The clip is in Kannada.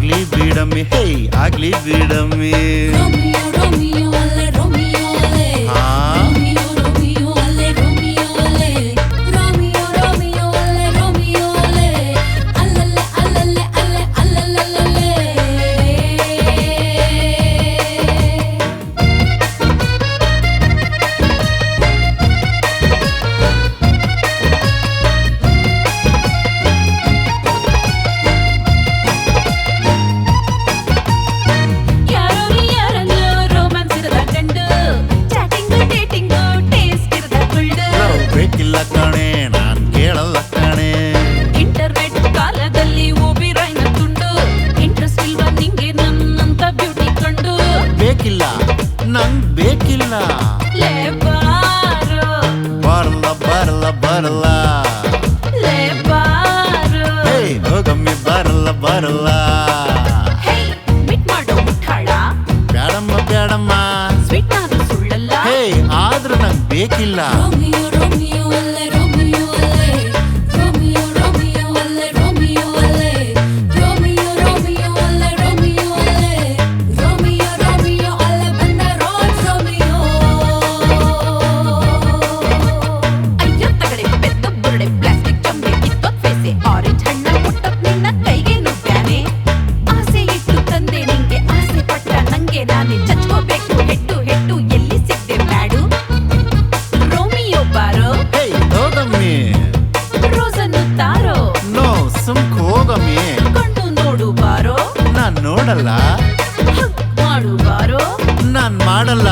ಆಗ್ಲಿ ಬಿಡಮ್ಮಿ ಹೇ ಆಗ್ಲಿ ಬಿಡಮ್ಮಿ ರೋಮಿಯೋ ರೋಮಿಯೋ ಅಲೆ ರೋಮಿಯೋ ಅಲೆ ರೋಮಿಯೋ ರೋಮಿಯೋ ಅಲೆ ರೋಮಿಯೋ ಅಲೆ ರೋಮಿಯೋ ರೋಮಿಯೋ ಅಲೆ ರೋಮಿಯೋ ಅಲೆ ಅಲ್ಲಲ್ಲೆ ಅಲ್ಲಲ್ಲೆ ಅಲ್ಲೆ ಅಲ್ಲಲ್ಲಲ್ಲೇ ಬೇಕಿಲ್ಲ ಕಣೆ ನಾನ್ ಕೇಳಲ್ಲ ಕಣೆ ಇಂಟರ್ನೆಟ್ ಕಾಲದಲ್ಲಿ ಓಬಿರೈನ ತುಂಡು ಇಂಟ್ರೆಸ್ಟ್ ಇಲ್ವಾ ನಿಂಗೆ ನನ್ನಂತ ಬ್ಯೂಟಿ ಕಂಡು ಬೇಕಿಲ್ಲ ನಂಗ್ ಬೇಕಿಲ್ಲ ಲೇ ಬಾರೋ ಬರಲ್ಲ ಬರಲ್ಲ ಬರಲ್ಲ ಲೇ ಬಾರೋ ಹೇ ಹೋಗಮ್ಮಿ ಬರಲ್ಲ ಬರಲ್ಲ ಹೇ ಬಿಟ್ ಮಾಡೋ ಮುಟ್ಟಾಳ ಬೇಡಮ್ಮ ಬೇಡಮ್ಮ ಸ್ವೀಟ್ ನಾನು ಸುಳ್ಳಲ್ಲ ಹೇ ಆದ್ರೂ ನಂಗ್ ಬೇಕಿಲ್ಲ ರೋಮಿಯೋ ರೋಮಿಯೋ ಅಲೆ ರೋಮಿಯೋ ಅಲೆ ರೋಮಿಯೋ ರೋಮಿಯೋ ಅಲೆ ರೋಮಿಯೋ ಅಲೆ ರೋಮಿಯೋ ರೋಮಿಯೋ ಅಲೆ ರೋಮಿಯೋ ಅಲೆ ರೋಮಿಯೋ ರೋಮಿಯೋ ಅಲೆ ಬಂದ ರೋಜ್ ರೋಮಿಯೋ ಅಯ್ಯೋ ತಗಡೆ ಬೆದ್ದ ಬುರುಡೆ ಪ್ಲಾಸ್ಟಿಕ್ ಚಂಬೆ ಕಿತ್ತೋದ್ ಫೇಸೆ ಆರೆಂಜ್ ಹಣ್ಣ ಮುಟ್ಟಕ್ ನಿನ್ನ ಕೈಗೆ ನುಗ್ಗಾನೆ ಆಸೆ ಇಟ್ಟು ತಂದೆ ನಿಂಗೆ ಆಸೆ ಪಟ್ಟ ನಂಗೆ ನಾನೇ ಚಚ್ಕೋಬೇಕು ಹೆಟ್ಟು ಹೆಟ್ಟು ಎಲ್ಲಿ ಸಿಗ್ದೆ ಬ್ಯಾಡು ರೋಮಿಯೋ ಬಾರೋ ಹೇ ಹೋಗಮ್ಮಿ ರೋಸನ್ನು ತಾರೋ ನೋ ಸುಮ್ಕ್ ಹೋಗಮ್ಮಿ ಕಣ್ಣು ನೋಡು ಬಾರೋ ನಾನ್ ನೋಡಲ್ಲ ಹಗ್ ಮಾಡು ಬಾರೋ ನಾನ್ ಮಾಡಲ್ಲ